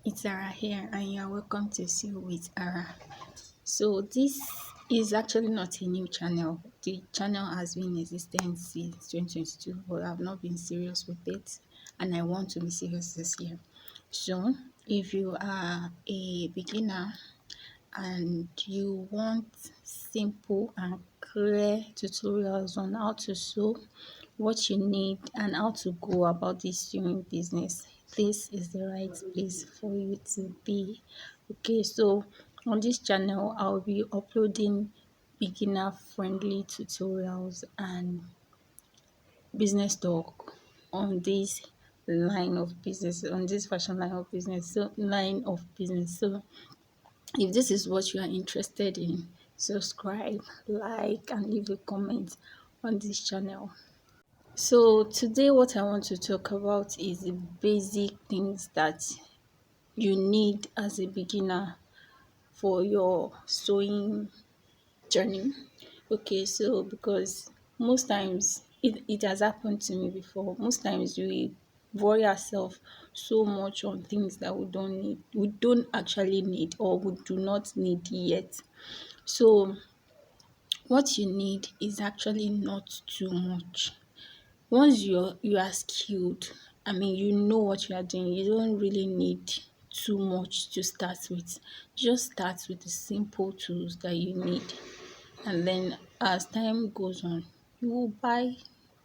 It's Ara here, and you are welcome to Sew with Ara. So, this is actually not a new channel. The channel has been in existence since 2022, but I've not been serious with it, and I want to be serious this year. So, if you are a beginner and you want simple and clear tutorials on how to sew, what you need, and how to go about this sewing business, this is the right place for you to be. Okay, so on this channel, I'll be uploading beginner friendly tutorials and business talk on this line of business, on this fashion line of business. So if this is what you are interested in, subscribe, like, and leave a comment on this channel. So today what I want to talk about is the basic things that you need as a beginner for your sewing journey. Okay, so because most times it has happened to me before. Most times we worry ourselves so much on things that we don't actually need, or we do not need yet. So what you need is actually not too much. Once you are skilled, I mean you know what you are doing, you don't really need too much to start with. Just start with the simple tools that you need, and then as time goes on, you will buy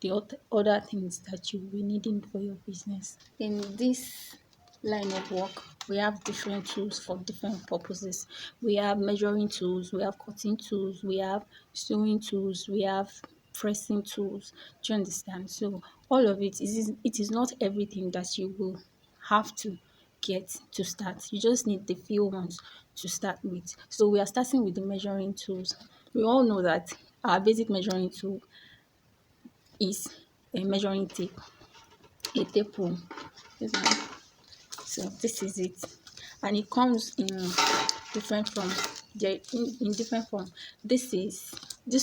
the other things that you will be needing for your business. In this line of work, we have different tools for different purposes. We have measuring tools, we have cutting tools, we have sewing tools, we have pressing tools. Do you understand? So all of it is not everything that you will have to get to start. You just need the few ones to start with. So we are starting with the measuring tools. We all know that our basic measuring tool is a measuring tape, a tape rule. This one. So this is it, and it comes in different forms. In different form. This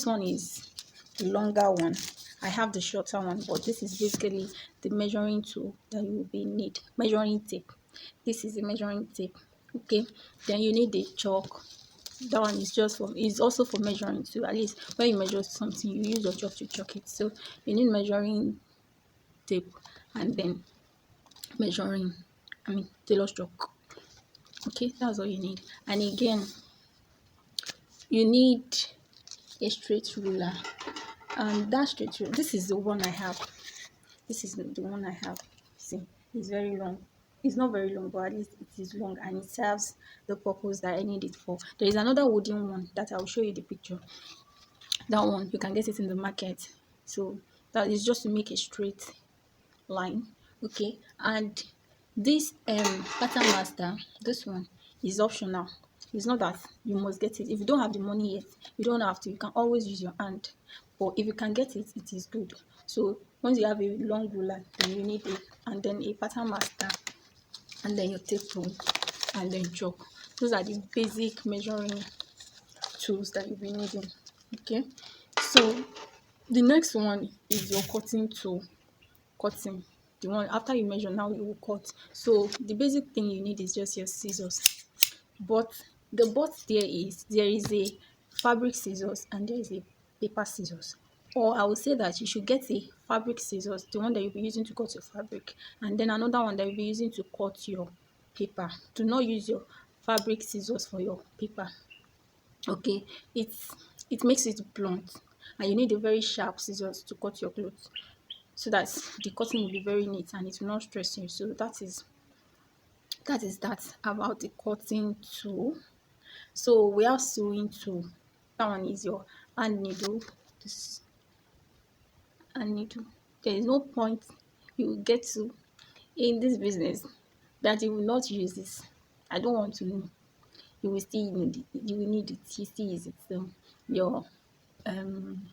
one is the longer one. I have the shorter one, but this is basically the measuring tool that you will be need. Measuring tape. This is the measuring tape. Okay. Then you need the chalk. That one is also for measuring too. At least when you measure something, you use your chalk to chalk it. So you need measuring tape, and then measuring, tailor's chalk. Okay, that's all you need. And again, you need a straight ruler, and that straight ruler, this is the one I have. This is the one I have. See, it's very long. It's not very long, but at least it is long, and it serves the purpose that I need it for. There is another wooden one that I'll show you the picture. That one you can get it in the market. So that is just to make a straight line. Okay, and this pattern master, this one is optional. It's not that you must get it. If you don't have the money yet, you don't have to. You can always use your hand, but if you can get it, it is good. So once you have a long ruler, then you need it, and then a pattern master, and then your tape rule, and then chalk. Those are the basic measuring tools that you'll be needing. Okay, so the next one is your cutting tool. Cutting, the one after you measure, now you will cut. So the basic thing you need is just your scissors, but there is a fabric scissors and there is a paper scissors. Or I would say that you should get a fabric scissors, the one that you'll be using to cut your fabric, and then another one that you'll be using to cut your paper. Do not use your fabric scissors for your paper. Okay, it makes it blunt, and you need a very sharp scissors to cut your clothes, so that the cutting will be very neat and it will not stress you. So that is that about the cutting tool. So we have sewing tool. That one is your hand needle. This hand needle. There is no point you will get to in this business that you will not use this. I don't want to know. You will still need it. You will need it. You still use it. So your um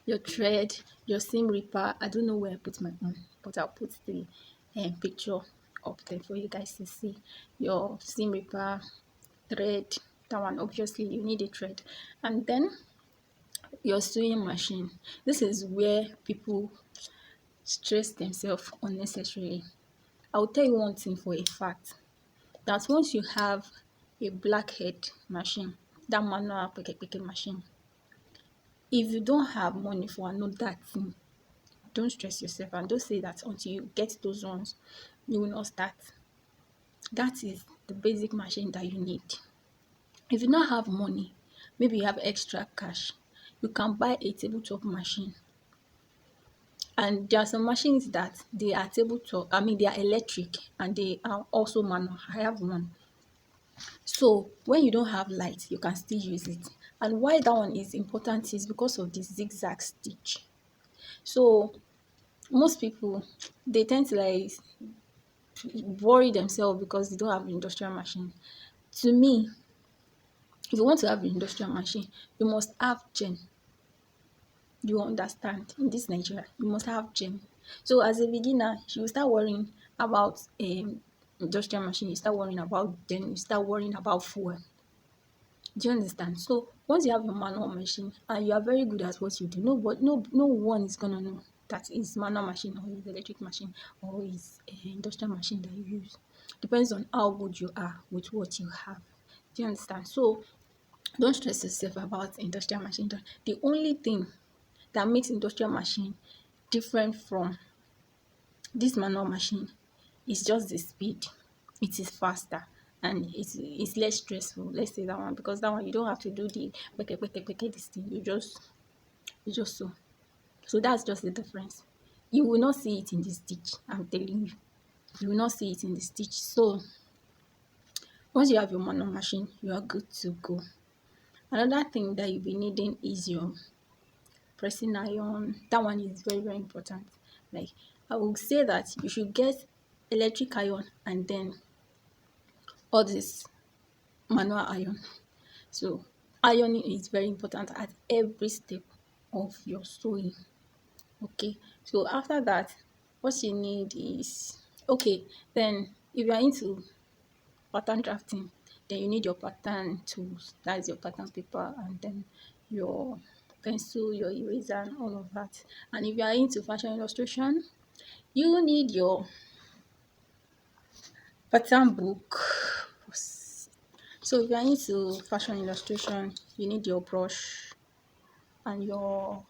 your thread, your seam ripper. I don't know where I put my own, but I'll put the picture up there for you guys to see. Your seam ripper, thread, that one obviously you need a thread, and then your sewing machine. This is where people stress themselves unnecessarily. I'll tell you one thing for a fact. that once you have a blackhead machine, that manual peke machine, if you don't have money for another thing, don't stress yourself and don't say that until you get those ones, you will not start. That is the basic machine that you need. If you don't have money, maybe you have extra cash, you can buy a tabletop machine. And there are some machines that they are tabletop, they are electric and they are also manual. I have one. So when you don't have light, you can still use it. And why that one is important is because of the zigzag stitch. So most people, they tend to like worry themselves because they don't have industrial machine. To me, if you want to have an industrial machine, you must have gen. You understand? In this Nigeria, you must have gen. So as a beginner, you will start worrying about industrial machine. You start worrying about gen. You start worrying about fuel. Do you understand? So once you have your manual machine and you are very good at what you do, no one is gonna know that is manual machine or is electric machine or is industrial machine that you use. Depends on how good you are with what you have. Do you understand? So don't stress yourself about industrial machine. The only thing that makes industrial machine different from this manual machine is just the speed. It is faster and it's less stressful. Let's say that one, because that one you don't have to do the this thing. You just so. So that's just the difference. You will not see it in the stitch. I'm telling you, you will not see it in the stitch. So once you have your manual machine, you are good to go. Another thing that you'll be needing is your pressing iron. That one is very, very important. Like, I would say that you should get electric iron and then all this manual iron. So ironing is very important at every step of your sewing. Okay, so after that, what you need is, okay, then if you are into pattern drafting, then you need your pattern tools. That is your pattern paper and then your pencil, your eraser and all of that. And if you are into fashion illustration, you need your pattern book. So if you are into fashion illustration, you need your brush and your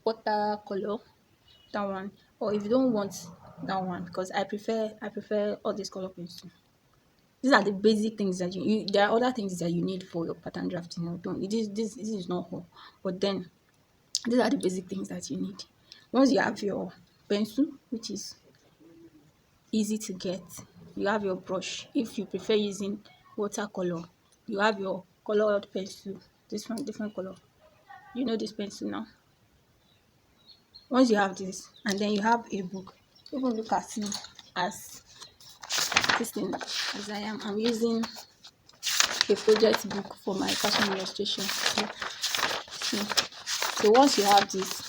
watercolor, that one. Or if you don't want that one, because I prefer all these color pencil. These are the basic things that you there are other things that you need for your pattern drafting. Don't this is not all, but then these are the basic things that you need. Once you have your pencil, which is easy to get, you have your brush. If you prefer using watercolor, you have your colored pencil. This one different color. You know this pencil now. Once you have this, and then you have a book. Even look at me as this thing as I am. I'm using a project book for my fashion illustration. So once you have this,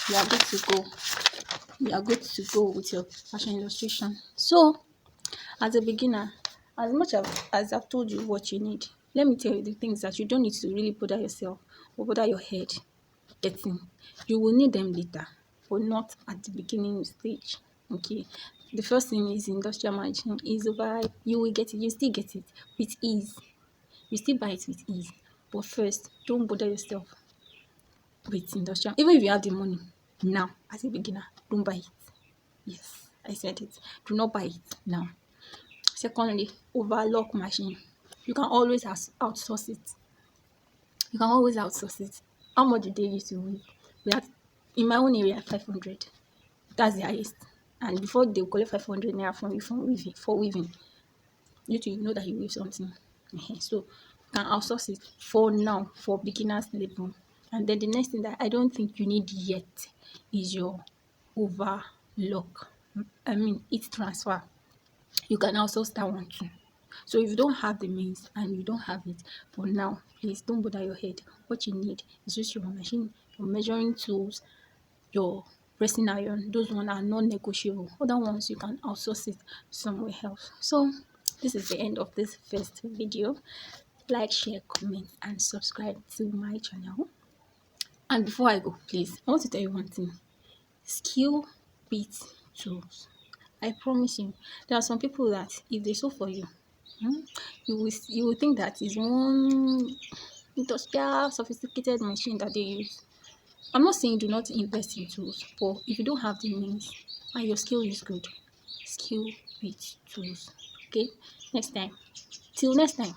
you are good to go. You are good to go with your fashion illustration. So as a beginner, as much as I've told you what you need, let me tell you the things that you don't need to really bother yourself or bother your head getting. You will need them later, but not at the beginning stage. Okay. The first thing is industrial machine is over. You will get it. You still get it with ease. You still buy it with ease. But first, don't bother yourself with industrial. Even if you have the money now as a beginner, don't buy it. Yes, I said it. Do not buy it now. Secondly, overlock machine. You can always outsource it. You can always outsource it. How much do they use to weave? We have in my own area 500. That's the highest. And before they will collect 500 naira from you for weaving, you know that you weave something. So you can outsource it for now for beginners level. And then the next thing that I don't think you need yet is your overlock. Heat transfer. You can outsource that one too. So if you don't have the means and you don't have it for now, please don't bother your head. What you need is just your machine, your measuring tools, your pressing iron. Those ones are non-negotiable. Other ones you can outsource it somewhere else. So this is the end of this first video. Like, share, comment and subscribe to my channel. And before I go, please, I want to tell you one thing. Skill beats tools. I promise you, there are some people that if they sew for you, You will think that is one industrial sophisticated machine that they use. I'm not saying do not invest in tools, but if you don't have the means and your skill is good, skill with tools. Okay, next time. Till next time.